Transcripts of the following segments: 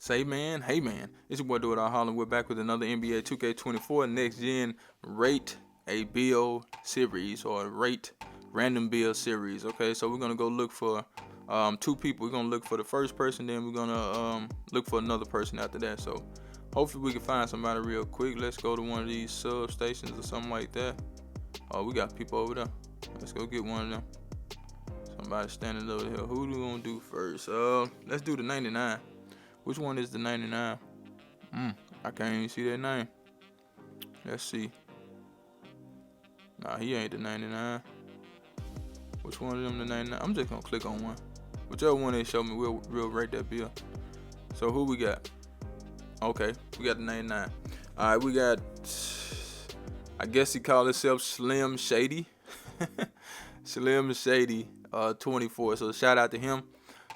Say man, hey man, it's your boy Do It All Holland. We're back with another NBA 2K24 Next Gen Rate a Bill series, or Rate Random Bill series. Okay, so we're gonna go look for two people. We're gonna look for the first person, then we're gonna look for another person after that. So hopefully we can find somebody real quick. Let's go to one of these substations or something like that. Oh, we got people over there. Let's go get one of them. Somebody standing over here. Who do we gonna do first? Let's do the 99. Which one is the 99? I can't even see that name. Let's see. Nah, he ain't the 99. Which one of them the 99? I'm just gonna click on one. Whichever one they show me, we'll rate that bill. So who we got? Okay, we got the 99. All right, we got, I guess he called himself Slim Shady. Slim Shady 24. So shout out to him.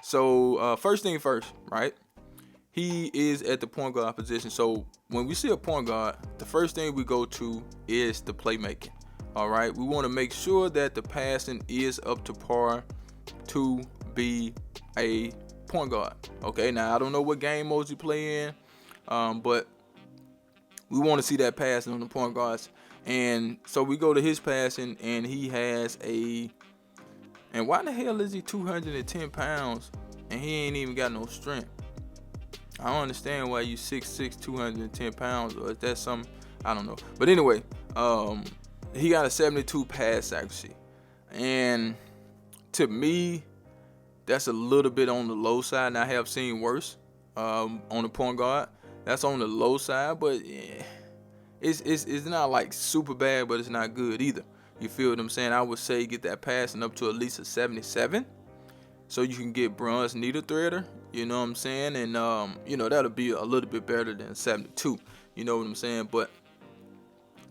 So first thing first, right? He is at the point guard position. So when we see a point guard, the first thing we go to is the playmaking. All right, we want to make sure that the passing is up to par to be a point guard. Okay, now I don't know what game modes you play in, but we want to see that passing on the point guards. And so we go to his passing, and he has and why the hell is he 210 pounds and he ain't even got no strength? I don't understand why you 6'6", 210 pounds, or is that some, I don't know. But anyway, he got a 72 pass accuracy. And to me, that's a little bit on the low side. And I have seen worse on the point guard. That's on the low side, but yeah, it's not like super bad, but it's not good either. You feel what I'm saying? I would say get that passing up to at least a 77. So you can get bronze needle threader, you know what I'm saying? And, that'll be a little bit better than 72, you know what I'm saying? But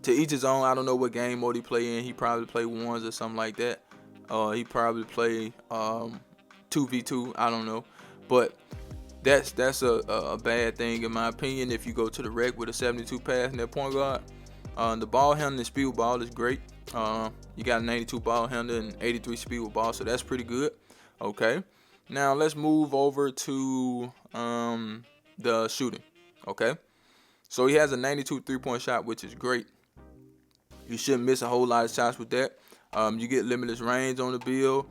to each his own. I don't know what game mode he play in. He probably play ones or something like that. He probably play 2v2, I don't know. But that's a bad thing in my opinion if you go to the rec with a 72 pass in that point guard. The ball handling speed with ball is great. You got a 92 ball handle and 83 speed with ball, so that's pretty good. Okay, now let's move over to the shooting. Okay, so he has a 92 three-point shot, which is great. You shouldn't miss a whole lot of shots with that. You get limitless range on the bill.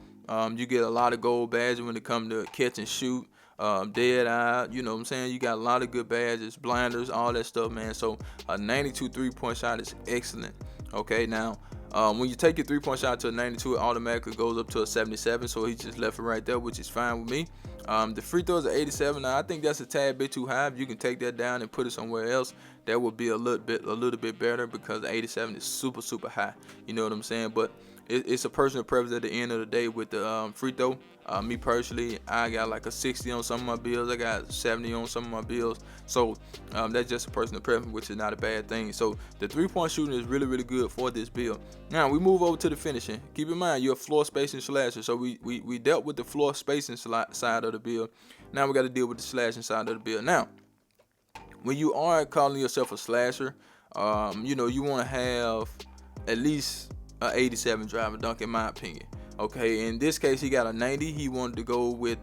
You get a lot of gold badges when it comes to catch and shoot, dead eye. You know what I'm saying? You got a lot of good badges, blinders, all that stuff, man. So a 92 three-point shot is excellent. Okay, now. When you take your three-point shot to a 92, it automatically goes up to a 77, so he just left it right there, which is fine with me. The free throws are 87. Now I think that's a tad bit too high. If you can take that down and put it somewhere else, that would be a little bit better, because 87 is super high. You know what I'm saying? But it's a personal preference at the end of the day with the free throw. Me personally, I got like a 60 on some of my bills. I got 70 on some of my bills. So that's just a personal preference, which is not a bad thing. So the three-point shooting is really good for this bill. Now we move over to the finishing. Keep in mind, you're a floor spacing slasher. So we dealt with the floor spacing side of the bill. Now we got to deal with the slashing side of the bill. Now, when you are calling yourself a slasher, you want to have at least an 87 drive and dunk, in my opinion. Okay, in this case, he got a 90. He wanted to go with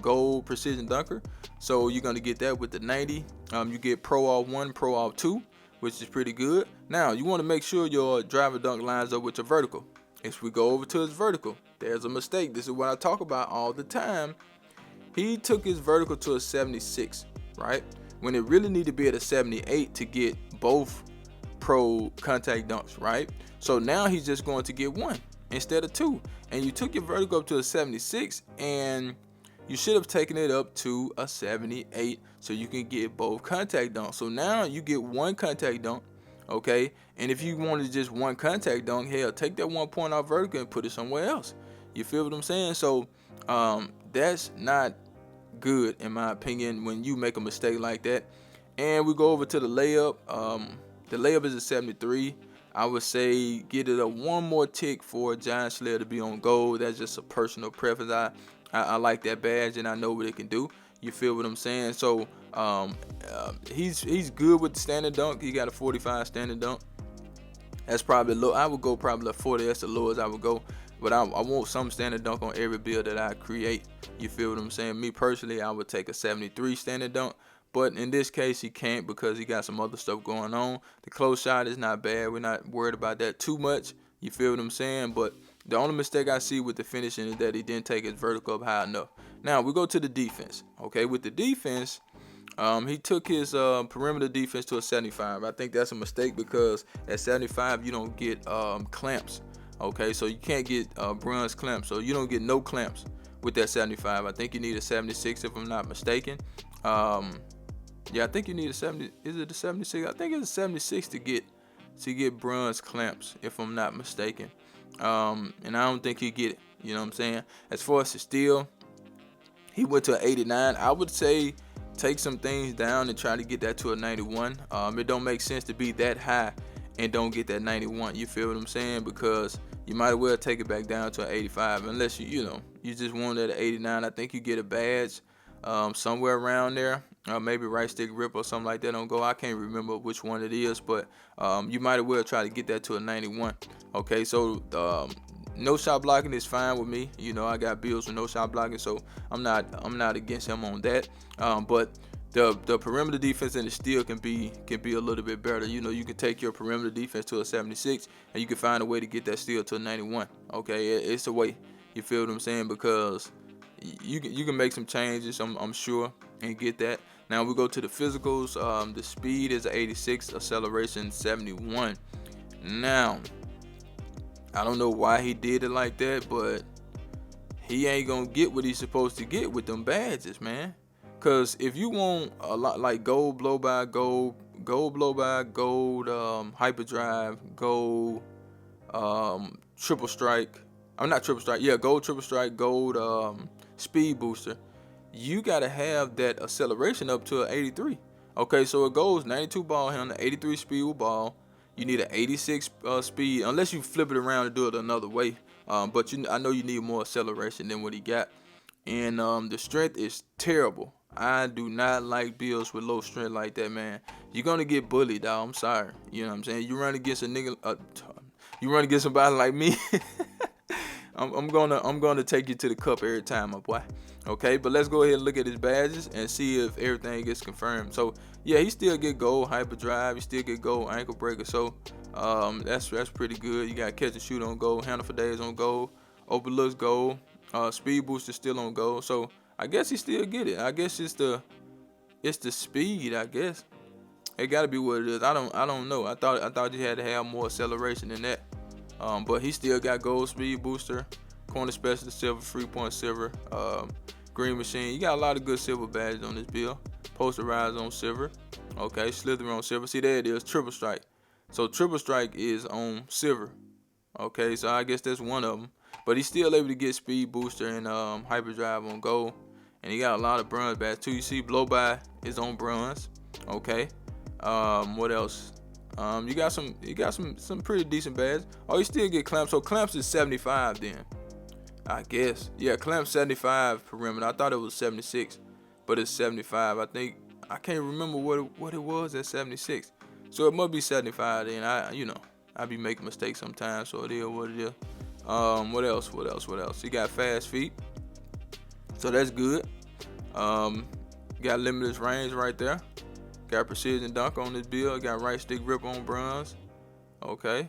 gold precision dunker. So you're going to get that with the 90. You get Pro All 1, Pro All 2, which is pretty good. Now, you want to make sure your drive and dunk lines up with your vertical. If we go over to his vertical, there's a mistake. This is what I talk about all the time. He took his vertical to a 76, right? When it really need to be at a 78 to get both pro contact dunks, right? So now he's just going to get one instead of two. And you took your vertical up to a 76, and you should have taken it up to a 78 so you can get both contact dunks. So now you get one contact dunk, okay? And if you wanted just one contact dunk, hell, take that 1 point off vertical and put it somewhere else. You feel what I'm saying? So that's not good in my opinion when you make a mistake like that. And we go over to the layup. The layup is a 73. I would say get it a one more tick for Giant Slayer to be on gold. That's just a personal preference. I like that badge, and I know what it can do. You feel what I'm saying? So he's good with the standing dunk. He got a 45 standing dunk. That's probably low. I would go probably a 40. That's the lowest I would go. but I want some standard dunk on every build that I create. You feel what I'm saying? Me personally, I would take a 73 standard dunk, but in this case, he can't because he got some other stuff going on. The close shot is not bad. We're not worried about that too much. You feel what I'm saying? But the only mistake I see with the finishing is that he didn't take his vertical up high enough. Now, we go to the defense. Okay, with the defense, he took his perimeter defense to a 75. I think that's a mistake because at 75, you don't get clamps. Okay, so you can't get bronze clamps. So you don't get no clamps with that 75. I think you need a 76 if I'm not mistaken. Yeah, I think you need a 70. Is it a 76? I think it's a 76 to get bronze clamps if I'm not mistaken. And I don't think he get it. You know what I'm saying? As far as the steal, he went to an 89. I would say take some things down and try to get that to a 91. It don't make sense to be that high and don't get that 91. You feel what I'm saying? Because you might as well take it back down to an 85 unless you just want it at 89. I think you get a badge somewhere around there. Maybe right stick rip or something like that on go. I can't remember which one it is, but you might as well try to get that to a 91. Okay, so no shot blocking is fine with me. You know, I got builds with no shot blocking, so I'm not against him on that. But the perimeter defense and the steal can be a little bit better. You know, you can take your perimeter defense to a 76, and you can find a way to get that steal to a 91. Okay, it's a way. You feel what I'm saying? Because you can make some changes, I'm sure, and get that. Now we go to the physicals. The speed is 86, acceleration 71. Now, I don't know why he did it like that, but he ain't gonna get what he's supposed to get with them badges, man. Cause if you want a lot like gold blow by gold, blow by gold, hyperdrive, gold, triple strike. I'm not triple strike. Yeah, gold triple strike, gold, speed booster. You gotta have that acceleration up to an 83. Okay, so it goes 92 ball handle, 83 speed with ball. You need an 86 speed, unless you flip it around and do it another way. But I know you need more acceleration than what he got. And the strength is terrible. I do not like builds with low strength like that, man. You're gonna get bullied, dog. I'm sorry. You know what I'm saying? You run against a nigga, you run against somebody like me. I'm gonna take you to the cup every time, my boy. Okay, but let's go ahead and look at his badges and see if everything gets confirmed. So yeah, he still get gold hyperdrive, he still get gold ankle breaker. So that's pretty good. You got catch and shoot on gold, handle for days on gold, overlooks gold, speed booster still on gold. So I guess he still get it. I guess it's the speed. I guess it got to be what it is. I don't know. I thought you had to have more acceleration than that. But he still got gold speed booster, corner specialist silver, 3-point silver, green machine. You got a lot of good silver badges on this build. Posterize on silver. Okay, slither on silver. See, there it is, triple strike. So triple strike is on silver. Okay, so I guess that's one of them. But he's still able to get speed booster and hyperdrive on gold. And he got a lot of bronze badges too. You see, blow by is on bronze. Okay. What else? You got some pretty decent badges. Oh, you still get clamps. So clamps is 75 then, I guess. Yeah, clamps 75 perimeter. I thought it was 76, but it's 75. I can't remember what it was at 76. So it must be 75 then. I be making mistakes sometimes, so it is what it is. What else? He got fast feet, so that's good. Got limitless range right there. Got precision dunk on this build. Got right stick grip on bronze. Okay,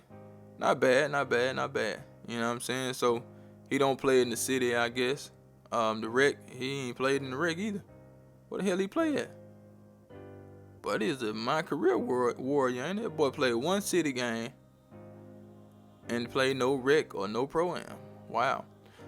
not bad. You know what I'm saying? So he don't play in the city, I guess. The rec, he ain't played in the rec either. What the hell he play at? But he's a my career warrior, ain't it? That boy played one city game and played no rec or no pro-am. Wow.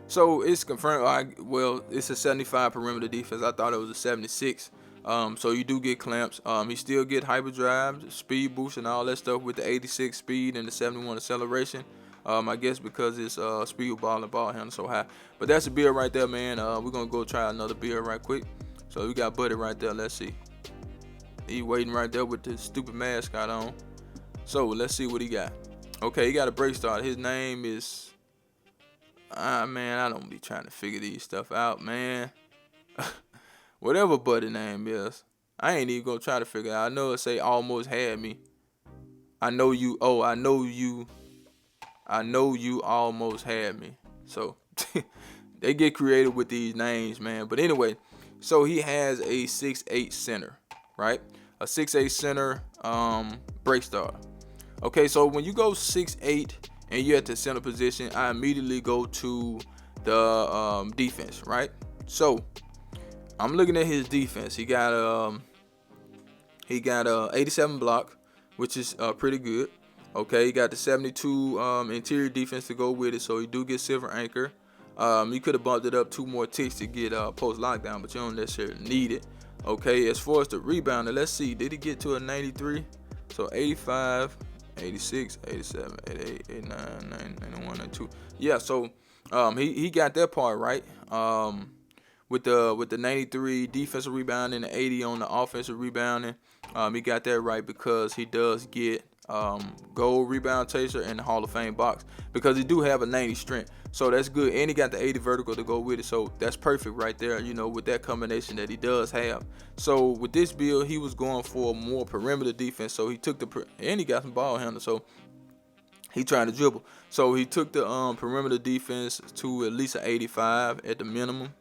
So it's confirmed. Well, it's a 75 perimeter defense. I thought it was a 76. So you do get clamps. He still get hyperdrive, speed boost, and all that stuff with the 86 speed and the 71 acceleration. I guess because it's speed with ball and ball handle so high. But that's a build right there, man. We're gonna go try another build right quick. So we got Buddy right there. Let's see. He waiting right there with the stupid mascot on. So let's see what he got. Okay, he got a break start. His name is man, I don't be trying to figure these stuff out, man. Whatever Buddy name is, I ain't even gonna try to figure it out. I know it say almost had me. I know you almost had me. So they get creative with these names, man. But anyway, so he has a 6'8" center, right? A 6'8" center break starter. Okay, so when you go 6'8" and you're at the center position, I immediately go to the defense, right? So I'm looking at his defense. He got 87 block, which is pretty good. Okay, he got the 72 interior defense to go with it, so he do get silver anchor. You could have bumped it up 2 more ticks to get post lockdown, but you don't necessarily need it. Okay, as far as the rebounder, let's see, did he get to a 93? So 85, 86, 87, 88, 89, 90, 91, 92. Yeah, so he got that part right. With the 93 defensive rebounding and 80 on the offensive rebounding, he got that right because he does get gold rebound chaser and the Hall of Fame box because he do have a 90 strength, so that's good, and he got the 80 vertical to go with it, so that's perfect right there, you know, with that combination that he does have. So with this build, he was going for more perimeter defense, so he took and he got some ball handle, so he trying to dribble, so he took the perimeter defense to at least an 85 at the minimum.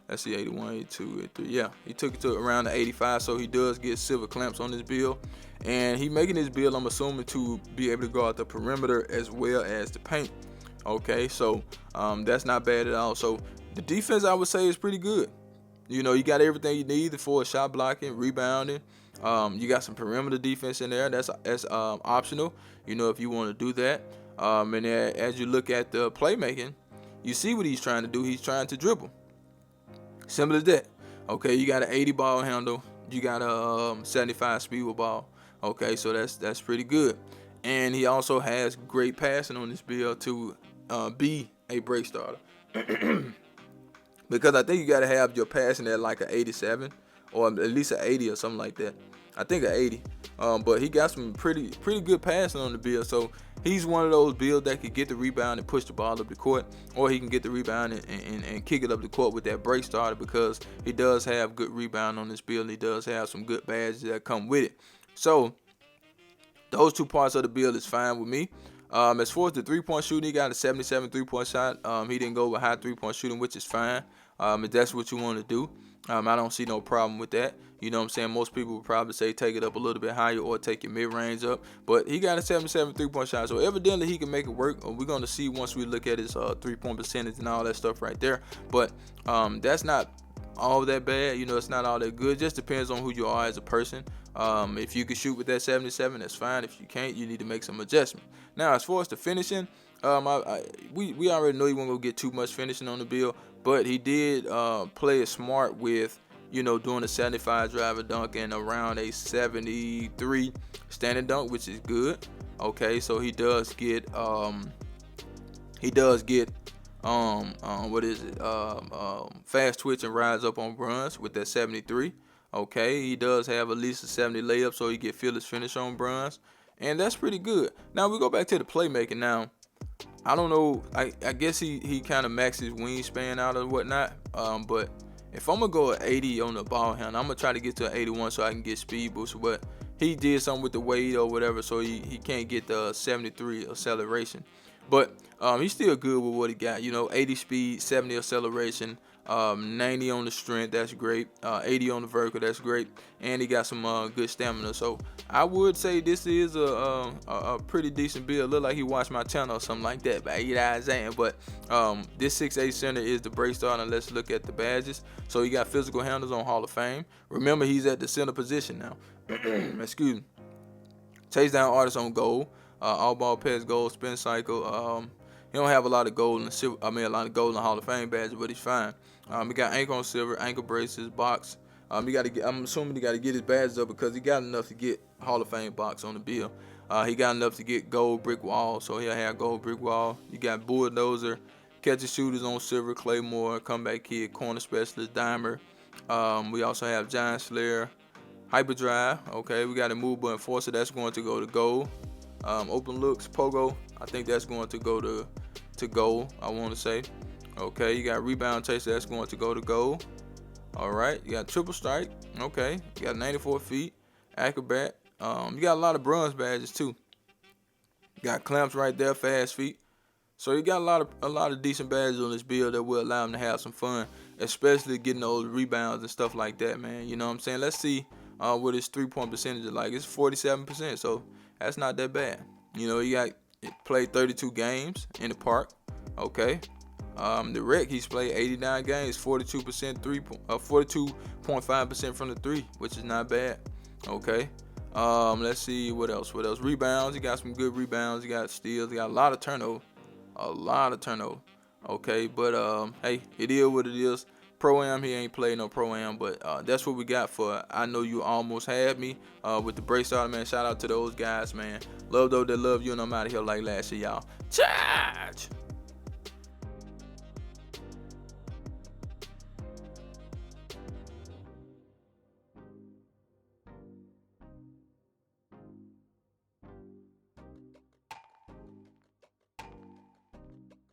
Let's see, 81, 82, 83. Yeah, he took it to around the 85, so he does get silver clamps on this build. And he making this build, I'm assuming, to be able to go out the perimeter as well as the paint. Okay, so that's not bad at all. So the defense, I would say, is pretty good. You know, you got everything you need for shot blocking, rebounding. You got some perimeter defense in there. That's optional, you know, if you want to do that. And as you look at the playmaking, you see what he's trying to do. He's trying to dribble. Simple as that. Okay, you got an 80 ball handle. You got a 75 speed with ball. Okay, so that's pretty good. And he also has great passing on this build to be a break starter. Because I think you got to have your passing at like an 87 or at least an 80 or something like that. I think an 80. But he got some pretty good passing on the build. So he's one of those builds that could get the rebound and push the ball up the court, or he can get the rebound and kick it up the court with that break starter because he does have good rebound on this build. And he does have some good badges that come with it. So those 2 parts of the build is fine with me. As far as the 3-point shooting, he got a 77 3-point shot. He didn't go with high 3-point shooting, which is fine. If that's what you want to do, I don't see no problem with that. You know what I'm saying? Most people would probably say take it up a little bit higher or take your mid-range up. But he got a 77 3-point shot, so evidently he can make it work. We're going to see once we look at his 3-point percentage and all that stuff right there. But that's not all that bad. You know, it's not all that good. Just depends on who you are as a person. If you can shoot with that 77, that's fine. If you can't, you need to make some adjustment. Now, as far as the finishing, we already know he wasn't going to get too much finishing on the build, but he did play it smart with, you know, doing a 75 driver dunk and around a 73 standing dunk, which is good. Okay, so he does get fast twitch and rise up on runs with that 73. Okay, he does have at least a 70 layup, so he get fearless finish on runs, and that's pretty good. Now we go back to the playmaking. Now I don't know, I guess he kind of maxed his wingspan out or whatnot, but if I'm gonna go at 80 on the ball handle, I'm gonna try to get to an 81 so I can get speed boost. But he did something with the weight or whatever, so he can't get the 73 acceleration. But he's still good with what he got. You know, 80 speed, 70 acceleration, 90 on the strength, that's great. 80 on the vertical, that's great. And he got some good stamina. So I would say this is a pretty decent build. Look like he watched my channel or something like that, but you know what I'm saying. But this 6'8" center is the break starter. Let's look at the badges. So he got physical handles on Hall of Fame. Remember, he's at the center position now. Excuse me. Chase down artist on gold. All ball pass gold, spin cycle. He don't have a lot of gold and silver. I mean, a lot of gold in the Hall of Fame badges, but he's fine. He got ankle on silver, ankle braces, box. I'm assuming he got to get his badges up because he got enough to get Hall of Fame box on the bill. He got enough to get gold brick wall, so he'll have gold brick wall. You got bulldozer, catches shooters on silver, Claymore, comeback kid, corner specialist, dimer. We also have giant slayer, hyperdrive. Okay, we got a move button enforcer. That's going to go to gold. Open looks, pogo. I think that's going to go to gold, I want to say. Okay, you got rebound chaser. That's going to go to gold. All right, you got triple strike. Okay, you got 94 feet, acrobat. You got a lot of bronze badges too. You got clamps right there, fast feet. So he got a lot of decent badges on this build that will allow him to have some fun, especially getting those rebounds and stuff like that, man. You know what I'm saying? Let's see what his 3-point percentage is like. It's 47%, so that's not that bad. You know, he played 32 games in the park. Okay. The rec, he's played 89 games, 42% 42.5% from the three, which is not bad. Okay. Let's see what else. Rebounds, he got some good rebounds. He got steals. He got a lot of turnover. Okay, but hey, it is what it is. Pro-Am, he ain't played no Pro-Am, but that's what we got for I Know You Almost Had Me with the Brace Starter, man. Shout out to those guys, man. Love those that love you, and I'm out of here like last year, y'all. Charge!